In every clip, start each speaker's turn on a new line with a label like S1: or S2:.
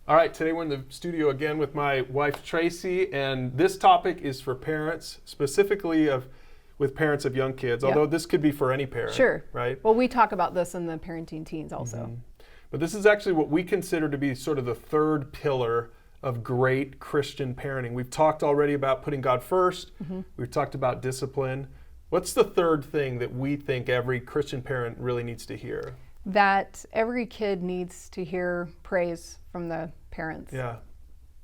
S1: All right, today we're in the studio again with my wife Tracy, and this topic is for parents, specifically with parents of young kids, although this could be for any parent.
S2: Sure.
S1: Right?
S2: Well, we talk about this in the parenting teens also.
S1: Mm-hmm. But this is actually what we consider to be sort of the third pillar of great Christian parenting. We've talked already about putting God first. Mm-hmm. We've talked about discipline. What's the third thing that we think every Christian parent really needs to hear?
S2: That every kid needs to hear praise from the parents.
S1: Yeah.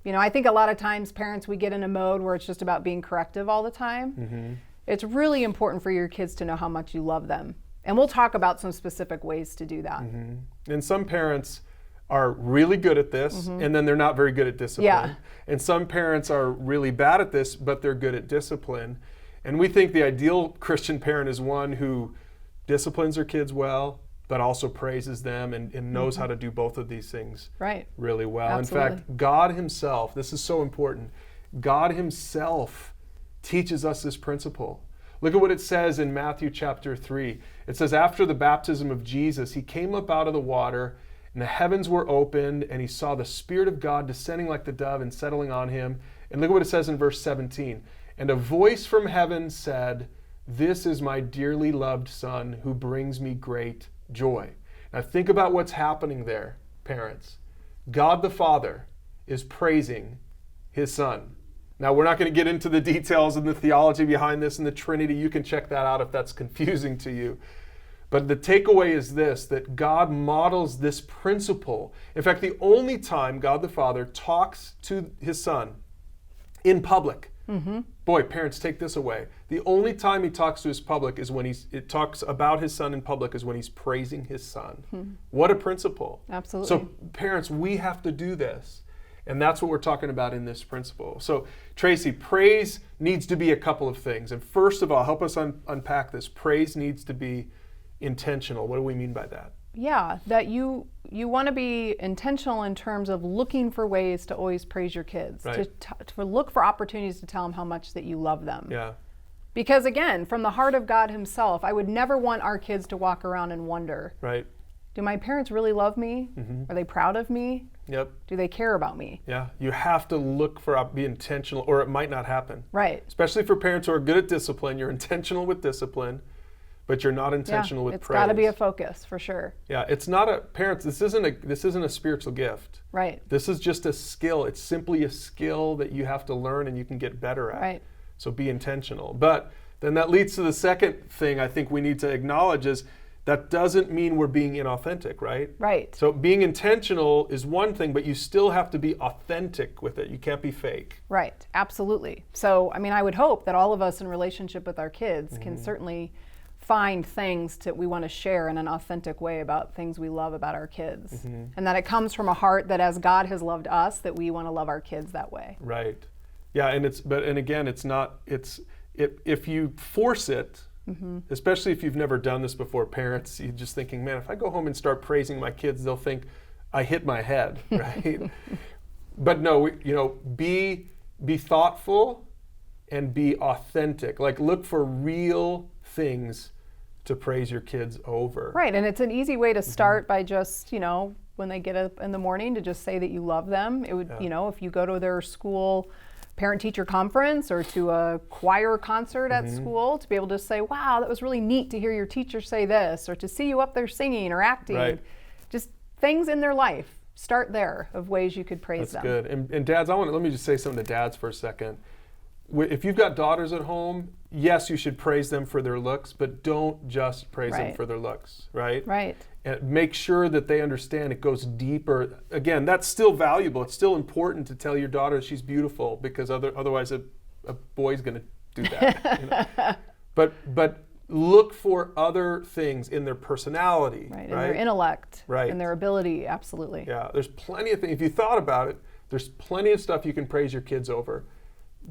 S2: You know, I think a lot of times parents, we get in a mode where it's just about being corrective all the time. Mm-hmm. It's really important for your kids to know how much you love them. And we'll talk about some specific ways to do that.
S1: Mm-hmm. And some parents are really good at this, and then they're not very good at discipline.
S2: Yeah.
S1: And some parents are really bad at this, but they're good at discipline. And we think the ideal Christian parent is one who disciplines their kids well, but also praises them and knows how to do both of these things really well.
S2: Absolutely.
S1: In fact, God himself, this is so important, God himself teaches us this principle. Look at what it says in Matthew chapter 3. It says, after the baptism of Jesus, he came up out of the water, and the heavens were opened, and he saw the Spirit of God descending like the dove and settling on him. And look at what it says in verse 17. And a voice from heaven said, "This is my dearly loved Son, who brings me great joy." Now think about what's happening there, parents. God the Father is praising his Son. Now, we're not going to get into the details and the theology behind this and the Trinity. You can check that out if that's confusing to you. But the takeaway is this, that God models this principle. In fact, the only time God the Father talks to his Son in public, boy, parents, take this away. The only time he talks to his public is when it talks about his Son in public is when he's praising his Son. What a principle.
S2: Absolutely.
S1: So parents, we have to do this. And that's what we're talking about in this principle. So Tracy, praise needs to be a couple of things. And first of all, help us unpack this. Praise needs to be intentional. What do we mean by that?
S2: Yeah, that you want to be intentional in terms of looking for ways to always praise your kids,
S1: right.
S2: to look for opportunities to tell them how much that you love them.
S1: Yeah.
S2: Because again, from the heart of God himself, I would never want our kids to walk around and wonder,
S1: right.
S2: Do my parents really love me? Are they proud of me?
S1: Yep.
S2: Do they care about me?
S1: Yeah, you have to look for, be intentional, or it might not happen.
S2: Right.
S1: Especially for parents who are good at discipline. You're intentional with discipline, but you're not intentional with praise.
S2: It's got to be a focus for sure.
S1: Yeah, it's not parents, this isn't a spiritual gift.
S2: Right.
S1: This is just a skill. It's simply a skill that you have to learn and you can get better at.
S2: Right.
S1: So be intentional. But then that leads to the second thing I think we need to acknowledge is that doesn't mean we're being inauthentic, right?
S2: Right.
S1: So being intentional is one thing, but you still have to be authentic with it. You can't be fake.
S2: Right, absolutely. So, I mean, I would hope that all of us in relationship with our kids can certainly find things that we want to share in an authentic way about things we love about our kids. And that it comes from a heart that as God has loved us, that we want to love our kids that way.
S1: Right. Yeah, and if you force it, especially if you've never done this before, parents, you're just thinking, man, if I go home and start praising my kids, they'll think I hit my head, right? But no, be thoughtful and be authentic. Like, look for real things to praise your kids over.
S2: Right, and it's an easy way to start by just, when they get up in the morning to just say that you love them. It would, if you go to their school parent-teacher conference or to a choir concert at school, to be able to say, wow, that was really neat to hear your teacher say this, or to see you up there singing or acting.
S1: Right.
S2: Just things in their life. Start there of ways you could praise them.
S1: That's good. And dads, let me just say something to dads for a second. If you've got daughters at home, yes, you should praise them for their looks, but don't just praise them for their looks, right?
S2: Right.
S1: And make sure that they understand it goes deeper. Again, that's still valuable. It's still important to tell your daughter she's beautiful, because otherwise a boy's going to do that. But look for other things in their personality,
S2: right? In their intellect,
S1: right?
S2: In their ability, absolutely.
S1: Yeah, there's plenty of things. If you thought about it, there's plenty of stuff you can praise your kids over.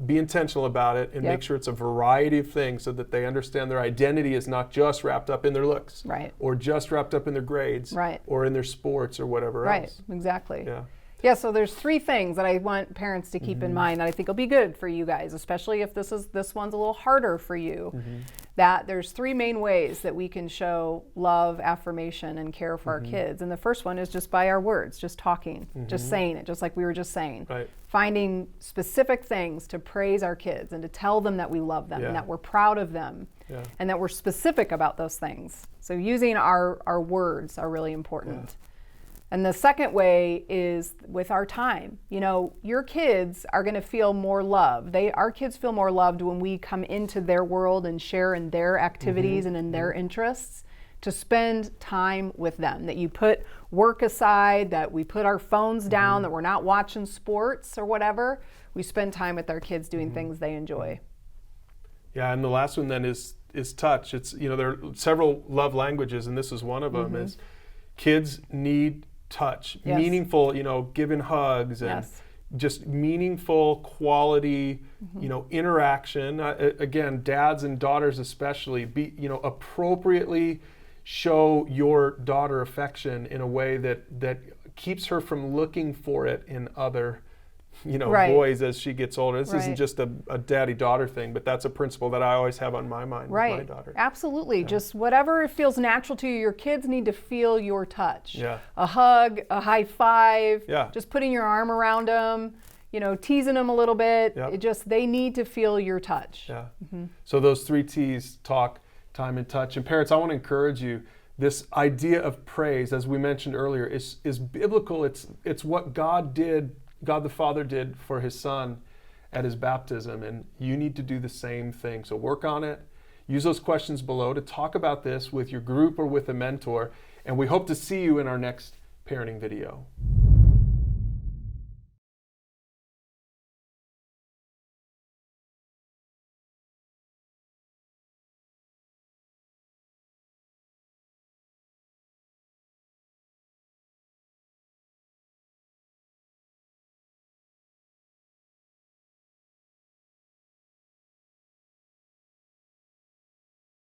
S1: Be intentional about it and make sure it's a variety of things so that they understand their identity is not just wrapped up in their looks,
S2: right?
S1: Or just wrapped up in their grades,
S2: right?
S1: Or in their sports or whatever else.
S2: Right, exactly.
S1: Yeah,
S2: so there's three things that I want parents to keep in mind that I think will be good for you guys, especially if this one's a little harder for you. that there's three main ways that we can show love, affirmation, and care for our kids. And the first one is just by our words, just talking, just saying it, just like we were just saying.
S1: Right.
S2: Finding specific things to praise our kids and to tell them that we love them and that we're proud of them and that we're specific about those things. So using our words are really important. And the second way is with our time. You know, your kids are going to feel more loved. Our kids feel more loved when we come into their world and share in their activities and in their interests, to spend time with them. That you put work aside, that we put our phones down, that we're not watching sports or whatever. We spend time with our kids doing things they enjoy.
S1: Yeah, and the last one then is touch. It's, you know, there are several love languages, and this is one of them. Is kids need touch, meaningful, you know, giving hugs and just meaningful quality, you know, interaction. Again, dads and daughters especially, you know, appropriately show your daughter affection in a way that keeps her from looking for it in other, you know, boys as she gets older. This isn't just a daddy-daughter thing, but that's a principle that I always have on my mind with my daughter.
S2: Absolutely. Just whatever feels natural to you. Your kids need to feel your touch. A hug, a high five, just putting your arm around them, you know, teasing them a little bit. They need to feel your touch.
S1: So those 3 T's: talk, time, and touch. And parents, I want to encourage you, this idea of praise, as we mentioned earlier, is biblical. It's what God the Father did for his Son at his baptism, and you need to do the same thing. So work on it. Use those questions below to talk about this with your group or with a mentor, and we hope to see you in our next parenting video.